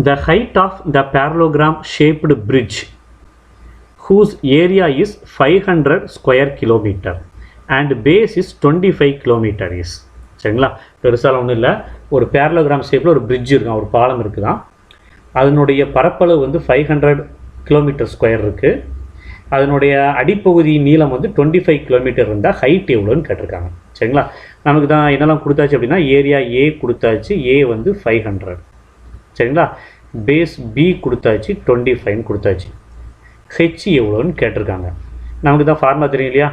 The height of the parallelogram shaped bridge whose area is 500 square kilometer and base is 25 kilometer is. சரிங்களா? பெருசாக ஒன்றும் இல்லை. ஒரு பேரலோகிராம் ஷேப்பில் ஒரு பிரிட்ஜ் இருக்கும், ஒரு பாலம் இருக்குதான். அதனுடைய பரப்பளவு வந்து 500 கிலோமீட்டர் ஸ்கொயர் இருக்குது. அதனுடைய அடிப்பகுதி நீளம் வந்து 25 கிலோமீட்டர் இருந்தால் ஹைட் எவ்வளோன்னு கேட்டிருக்காங்க. சரிங்களா? நமக்கு தான் என்னெல்லாம் கொடுத்தாச்சு அப்படின்னா, ஏரியா ஏ கொடுத்தாச்சு, ஏ வந்து 500. சரிங்களா? பேஸ் பி கொடுத்தாச்சு, 25 கொடுத்தாச்சு. ஹெச் எவ்வளோன்னு கேட்டிருக்காங்க. நமக்கு தான் ஃபார்முலா தெரியும் இல்லையா?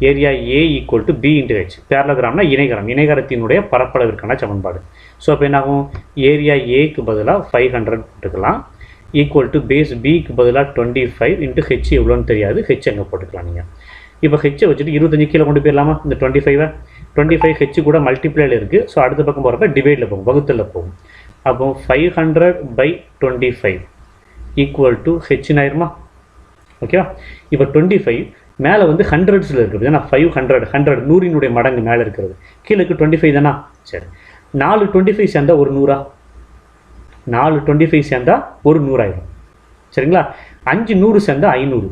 Area A equal to B into H. பேரலோகிராம்னா இணைகரம், இணைகரத்தினுடைய பரப்பளவிற்கான சமன்பாடு. ஸோ அப்போ என்னாகும்? ஏரியா ஏக்கு பதிலாக 500 போட்டுக்கலாம், ஈக்குவல் டு பேஸ் பிக்கு பதிலாக 25 இன்ட்டு ஹெச் எவ்வளோன்னு தெரியாது, ஹெச் அங்கே போட்டுக்கலாம் நீங்கள். இப்போ ஹெச்சை வச்சுட்டு 25 கீழே கொண்டு போயிடலாமா? இந்த 25 ஹெச் கூட மல்டிப்ளைல இருக்குது. ஸோ அடுத்த பக்கம் போகிறப்ப டிவைடில் போகும், வகுத்தில் போகும். அப்போ 500/25 ஈக்குவல் டு ஹெச்னு ஆயிருமா? ஓகேவா? இப்போ 25 மேலே வந்து ஹண்ட்ரட்ஸில் இருக்குது, ஏன்னா 500 100 மடங்கு மேலே இருக்கிறது, கீழே 25 தானா? சரி, 4 25 சேர்ந்தா ஒரு 100ஆ? 4 25 சேர்ந்தா ஒரு 100 ஆயிடும். சரிங்களா? 5 100 சேர்ந்தா 500,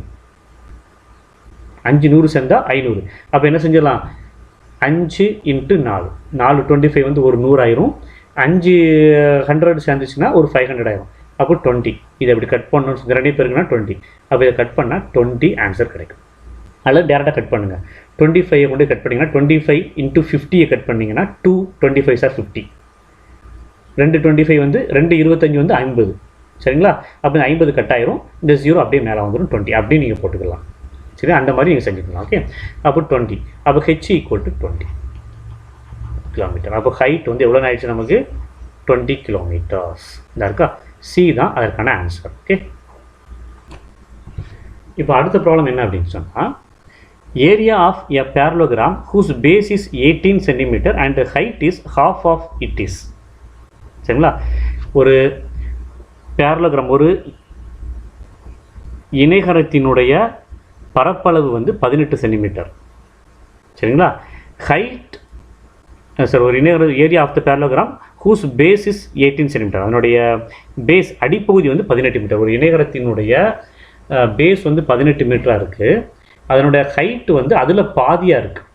5 100 சேர்ந்தா 500. அப்போ என்ன செஞ்சிடலாம்? 5 × 4, 4 25 வந்து ஒரு 100 ஆயிரும். 5 100 சேர்ந்துச்சுன்னா ஒரு 500 ஆயிரும். அப்போ 20. இதை எப்படி கட் பண்ணணும்? 2 பேருக்குன்னா 20. அப்போ இதை கட் பண்ணால் 20 ஆன்சர் கிடைக்கும். அதில் டேரெக்டாக கட் பண்ணுங்கள். 25 கொண்டு கட் பண்ணிங்கன்னா 25 × 50 கட் பண்ணிங்கன்னா 2 25 சார் 50. 2 25 வந்து 2 25 வந்து 50. சரிங்களா? அப்போ 50 கட் ஆயிரும். இந்த 0 அப்படியே மேலே வந்துடும், 20 அப்படியே நீங்கள் போட்டுக்கலாம். சரி, அந்த மாதிரி நீங்கள் செஞ்சுக்கலாம். ஓகே, அப்போ 20. அப்போ ஹெச் ஈக்குவல் டு 20 கிலோமீட்டர். அப்போ ஹைட் வந்து எவ்வளோ ஆயிடுச்சு நமக்கு? 20 கிலோமீட்டர்ஸ். இந்த இருக்கா? சி தான் அதற்கான ஆன்சர். ஓகே, இப்போ அடுத்த ப்ராப்ளம் என்ன அப்படின்னு சொன்னால், area of a parallelogram whose base is 18 cm and height is half of it is. சரிங்களா? ஒரு பேரலோகிராம், ஒரு இணைகரத்தினுடைய பரப்பளவு வந்து 18 சென்டிமீட்டர். சரிங்களா? ஹைட் சார், ஒரு இணைகர area of the parallelogram whose base is 18 cm. அதனுடைய பேஸ் அடிப்பகுதி வந்து 18 மீட்டர். ஒரு இணைகரத்தினுடைய பேஸ் வந்து 18 மீட்டராக இருக்குது. அதனுடைய ஹைட்டு வந்து அதில் பாதியாக இருக்குது.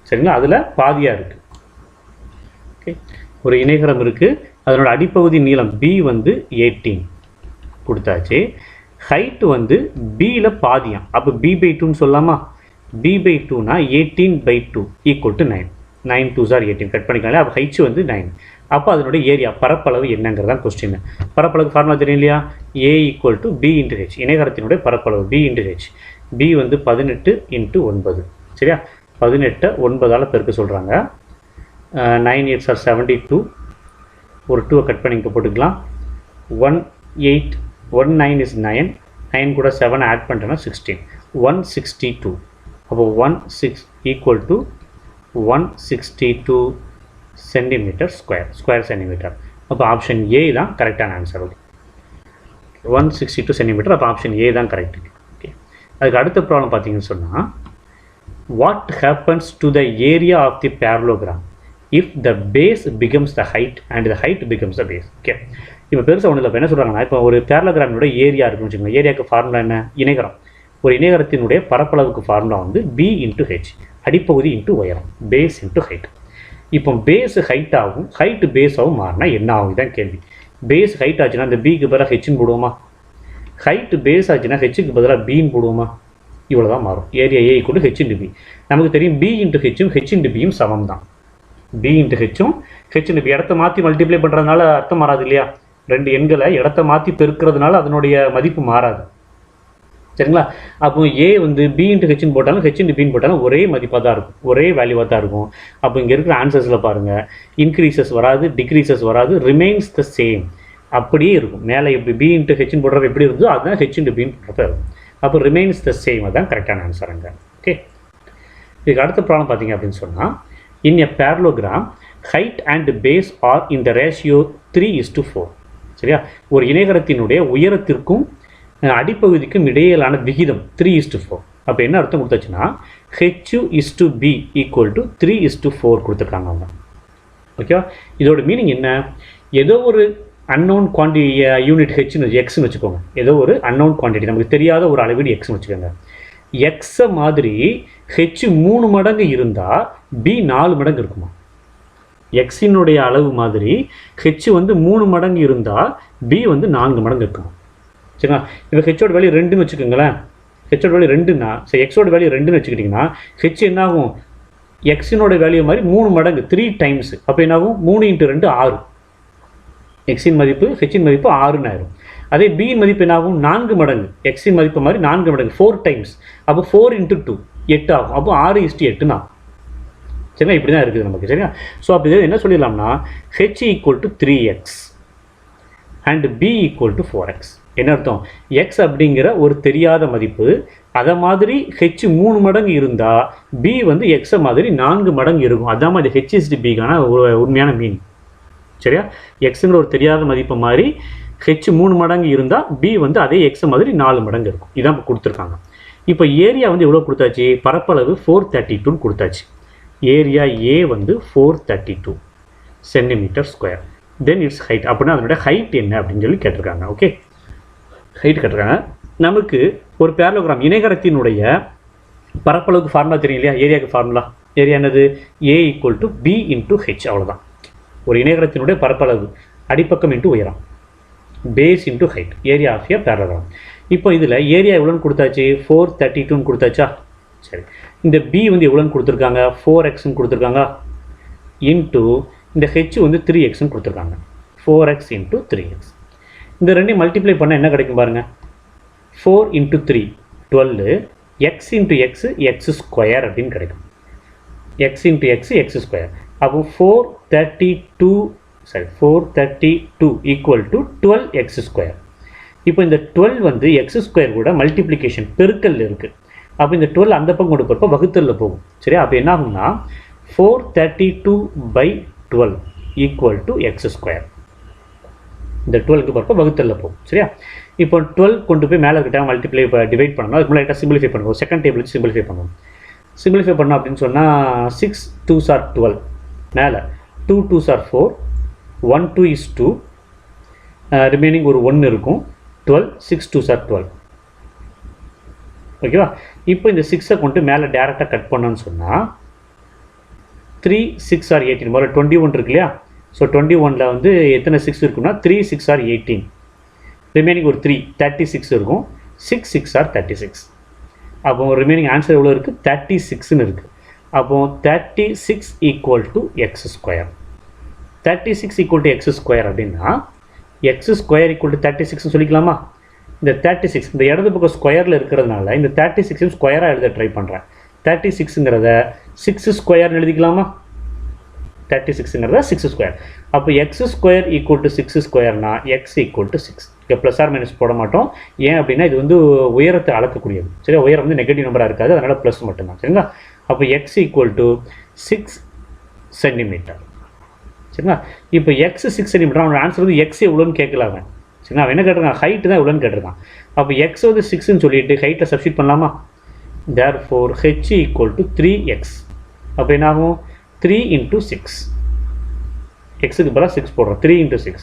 சரிங்களா? அதில் பாதியாக இருக்குது. ஓகே, ஒரு இணைகரம் இருக்குது, அதனோட அடிப்பகுதி நீளம் பி வந்து 18 கொடுத்தாச்சு. ஹைட்டு வந்து பியில் பாதியம். அப்போ b/2ன்னு சொல்லலாமா? b/2னா 18/2 equal to 9. 9 2s are 18 cut பண்ணிக்கலாம். அப்போ ஹைச் வந்து 9. அப்போ அதனுடைய ஏரியா பரப்பளவு என்னங்கிறதான் கொஸ்டின். பரப்பளவு ஃபார்முலா தெரியும் இல்லையா? A equal to B into H. இணைகரத்தினுடைய பரப்பளவு பி இன்ட்டு ஹெச். பி வந்து 18 × 9. சரியா? 18 9ஆல் பெருக்க சொல்கிறாங்க. 9 8s are 72. ஒரு 2 கட் பண்ணி இங்கே போட்டுக்கலாம். 19 is 9. 9 கூட 7 ஆட் பண்ணிட்டோன்னா 16. 162. அப்போ 16 equal to 162 centimetre square centimetre. அப்போ ஆப்ஷன் ஏ தான் கரெக்டான ஆன்சர். Okay, 162 centimetre. அப்போ ஆப்ஷன் ஏ தான் கரெக்ட். ஓகே, அதுக்கு அடுத்த ப்ராப்ளம் பார்த்தீங்கன்னு சொன்னால், what happens to the area of the parallelogram if the base becomes the height and the height becomes the base. Okay, இப்போ பெருசாக ஒன்றும் இல்லை. இப்போ என்ன சொல்கிறாங்கன்னா, இப்போ ஒரு பேரலோகிராமினோட ஏரியா இருக்குன்னு வச்சுக்கோங்க. ஏரியாவுக்கு ஃபார்முலா என்ன? இணைகரம். ஒரு இணைகரத்தினுடைய பரப்பளவுக்கு ஃபார்முலா வந்து பி இன்ட்டு ஹெச், அடிப்பகுதி இன்ட்டு உயரம், பேஸ் இன்ட்டு ஹைட். இப்போ பேஸ் ஹைட் ஆகும், ஹைட்டு பேஸாகவும் மாறினா என்ன ஆகும்? இதுதான் கேள்வி. பேஸ் ஹைட் ஆச்சுன்னா இந்த பிக்கு பதிலாக ஹெச்னு போடுவோமா? ஹைட்டு பேஸ் ஆச்சுன்னா ஹெச்சுக்கு பதிலாக பின்னு போடுவோமா? இவ்வளோ தான் மாறும். Area A equal to H into B. நமக்கு தெரியும் பி இன்ட்டு ஹெச்சும் ஹெச் இன்ட்டு பியும் சமம் தான். பி இன்ட்டு ஹெச்சும் ஹெச் இன்ட்டு பி. இடத்த மாற்றி மல்டிப்ளை பண்ணுறதுனால அர்த்தம் மாறாது இல்லையா? 2 எண்களை இடத்த மாற்றி பெருக்கிறதுனால அதனுடைய மதிப்பு மாறாது. சரிங்களா? அப்போ ஏ வந்து பி இன்ட்டு ஹெச்னு போட்டாலும் ஹெச் இன்ட்டு பின்னு போட்டாலும் ஒரே மதிப்பாக தான் இருக்கும், ஒரே வேல்யூவாக தான் இருக்கும். அப்போ இங்கே இருக்கிற ஆன்சர்ஸில் பாருங்கள், இன்க்ரீசஸ் வராது, டிக்ரீசஸ் வராது, ரிமைன்ஸ் த சேம், அப்படியே இருக்கும். மேலே எப்படி பி இன்ட்டு ஹெச்னு போடுறப்ப எப்படி இருந்தோ அதுதான் ஹெச் இன்ட்டு பின்னு போடுறப்ப இருக்கும். அப்போ ரிமைன்ஸ் த சேம், அதுதான் கரெக்டான ஆன்சர் அங்கே. ஓகே, இதுக்கு அடுத்த ப்ராப்ளம் பார்த்தீங்க அப்படின்னு சொன்னால், in a parallelogram height and base are in the ratio 3:4. சரியா? ஒரு இணைகரத்தினுடைய உயரத்திற்கும் அடிப்பகுதிக்கும் இடையிலான விகிதம் 3:4. அப்போ என்ன அர்த்தம் கொடுத்தாச்சுன்னா HU/B = 3:4 கொடுத்துருக்காங்க அவங்க. ஓகேவா? இதோட மீனிங் என்ன? ஏதோ ஒரு அன்னோன் யூனிட் ஹெச்னு எக்ஸ்ன்னு வச்சுக்கோங்க. ஏதோ ஒரு அன்னோன் குவான்டிட்டி, நமக்கு தெரியாத ஒரு அளவீடு எக்ஸ்ன்னு வச்சுக்கோங்க. எக்ஸை மாதிரி ஹெச் 3 மடங்கு இருந்தால் பி 4 மடங்கு இருக்குமா? எக்ஸினுடைய அளவு மாதிரி ஹெச் 3 மடங்கு இருந்தால் பி 4 மடங்கு இருக்குமா? சரிங்களா? இப்போ ஹெச்சோட வேல்யூ 2ன்னு வச்சுக்கோங்களேன். ஹெச்சோட வேல்யூ 2ன்னா சரி, எக்ஸோட வேல்யூ 2ன்னு வச்சுக்கிட்டிங்கன்னா ஹெச் என்னாகும்? எக்ஸினோட வேல்யூ மாதிரி 3 மடங்கு 3 டைம்ஸ். அப்போ என்னாகும்? 3 × 2 6. எக்ஸின் மதிப்பு ஹெச்சின் மதிப்பு 6ன்னு ஆயிரும். அதே பியின் மதிப்பு என்னாகும்? 4 மடங்கு. எக்ஸின் மதிப்பு மாதிரி 4 மடங்கு 4 டைம்ஸ். அப்போ 4 × 2 8 ஆகும். அப்போ 6:8ன்னு ஆகும். சரிங்களா? இப்படி தான் இருக்குது நமக்கு. சரியா? ஸோ அப்படி என்ன சொல்லிடலாம்னா H = 3x and B = 4x. என்ன அர்த்தம்? எக்ஸ் அப்படிங்கிற ஒரு தெரியாத மதிப்பு, அதை மாதிரி ஹெச் 3 மடங்கு இருந்தால் பி எக்ஸை மாதிரி 4 மடங்கு இருக்கும். அதான் அது HSDBக்கான உண்மையான மீன். சரியா? எக்ஸுங்கிற ஒரு தெரியாத மதிப்பு மாதிரி ஹெச் 3 மடங்கு இருந்தால் பி அதே எக்ஸை மாதிரி 4 மடங்கு இருக்கும். இதான் இப்போ கொடுத்துருக்காங்க. இப்போ ஏரியா எவ்வளோ கொடுத்தாச்சு? பரப்பளவு 432 கொடுத்தாச்சு. Area A 432 centimetre square. Then it's height. அப்படின்னா அதனுடைய ஹைட் என்ன அப்படின்னு சொல்லி கேட்டிருக்காங்க. ஓகே, ஹைட் கேட்டிருக்காங்க. நமக்கு ஒரு பேரலோகிராம் இணைகரத்தினுடைய பரப்பளவுக்கு ஃபார்முலா தெரியும் இல்லையா? ஏரியாவுக்கு ஃபார்முலா. ஏரியா என்னது? A = B × H. அவ்வளோதான். ஒரு இணைகரத்தினுடைய பரப்பளவு அடிப்பக்கம் இன்ட்டு உயரம், base into height, area of a parallelogram. இப்போ இதில் ஏரியா எவ்வளோன்னு கொடுத்தாச்சு? 432ன்னு கொடுத்தாச்சா? சரி, இந்த B எவ்வளோன்னு கொடுத்துருக்காங்க? 4xன்னு கொடுத்துருக்காங்க. இன்ட்டு இந்த ஹெச் 3xன்னு கொடுத்துருக்காங்க. 4x × 3x. இந்த ரெண்டையும் மல்டிப்ளை பண்ணால் என்ன கிடைக்கும் பாருங்கள். 4 × 3 12, x × x x² அப்படின்னு கிடைக்கும். x × x x². அப்போ 432 = 12x². இப்போ இந்த 12 x² கூட மல்டிப்ளிகேஷன் பெருக்கல் இருக்குது. அப்போ இந்த 12 அந்த பக்கம் கொண்டு போகிறப்ப வகுத்தலில் போகும். சரியா? அப்போ என்ன ஆகும்னா 432/12 = x². இந்த 12க்கு போகிறப்ப வகுத்தலில் போகும். சரியா? இப்போ 12 கொண்டு போய் மேலே இருக்கிட்ட மல்டிப்ளை டிவைட் பண்ணணும். அதுக்கு முன்னாடி சிம்பிளிஃபை பண்ணுவோம். செகண்ட் டேபிள் வச்சு சிம்பிளிஃபை பண்ணுவோம். சிம்பிளிஃபை பண்ணோம் அப்படின்னு சொன்னால் 6 2s are 12, மேலே 2 2s are 4, 1 2 is 2, ரிமைனிங் ஒரு 1 இருக்கும். 12 6 2s are 12. ஓகேவா? இப்போ இந்த 6ஐ கொண்டு மேலே டேரெக்டாக கட் பண்ணோன்னு சொன்னால் 3 6 are 18. முதல்ல 21 இருக்கு இல்லையா? ஸோ 21ல் எத்தனை 6 இருக்குன்னா 3 6 are 18. ரிமைனிங் ஒரு 3 36 இருக்கும். 6 6 are 36. அப்போ ரிமைனிங் ஆன்சர் எவ்வளோ இருக்குது? 36ன்னு இருக்குது. அப்போ 36 = x². 36 = x² அப்படின்னா x² = 36ன்னு சொல்லிக்கலாமா? இந்த 36 இந்த இடது பக்கம் ஸ்கொயரில் இருக்கிறதுனால இந்த 36 ஸ்கொயராக எழுத ட்ரை பண்ணுறேன். 36ங்கிறத 6² எழுதிக்கலாமா? 36ங்கிறத 6². அப்போ x² = 6²னா x = 6. இங்கே ப்ளஸ் ஆர் மைனஸ் போட மாட்டோம். ஏன் அப்படின்னா இது உயரத்தை அளக்கக்கூடியது. சரி, உயரம் நெகட்டிவ் நம்பராக இருக்காது, அதனால் ப்ளஸ் மட்டும்தான். சரிங்களா? அப்போ x = 6 சென்டிமீட்டர். சரிங்களா? இப்போ x 6 சென்டிமீட்டர். அவனோட ஆன்சர் x எவ்வளோன்னு கேட்கலாங்க. சரிங்களா? அவன் என்ன கேட்டிருக்கான்? ஹைட்டு தான் எவ்வளோன்னு கேட்டிருக்கான். அப்போ x 6ன்னு சொல்லிட்டு ஹைட்டை சப்ஸ்டிட் பண்ணலாமா? therefore h = 3x. அப்போ என்ன ஆகும்? 3 × 6. எக்ஸுக்கு பதிலாக 6 போடுறோம். 3 × 6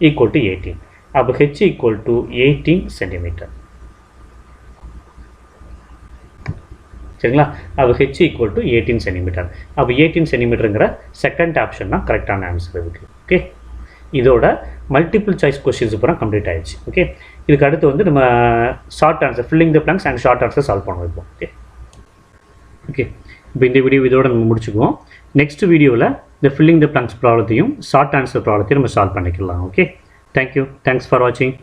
= 18. அப்போ h = 18 சென்டிமீட்டர். சரிங்களா? அப்போ h = 18 சென்டிமீட்டர். அப்போ 18 சென்டிமீட்டருங்கிற செகண்ட் ஆப்ஷன் தான் கரெக்டான ஆன்சர் இருக்குது. ஓகே, இதோட மல்டிபிள் சாய்ஸ் கொஸ்டின்ஸ் பூரா கம்ப்ளீட் ஆயிடுச்சு. ஓகே, இதுக்கு அடுத்து நம்ம short answer, filling the blanks and short answer solve பண்ண வைப்போம். ஓகே ஓகே இப்போ இந்த வீடியோ இதோட நம்ம முடிச்சுக்குவோம். நெக்ஸ்ட் வீடியோவில் இந்த ஃபில்லிங் த பிளாங்க்ஸ் ப்ராப்ளத்தையும் ஷார்ட் ஆன்சர் ப்ராப்ளத்தையும் நம்ம சால்வ் பண்ணிக்கலாம். Okay, thank you. தேங்க்ஸ் ஃபார் வாட்சிங்.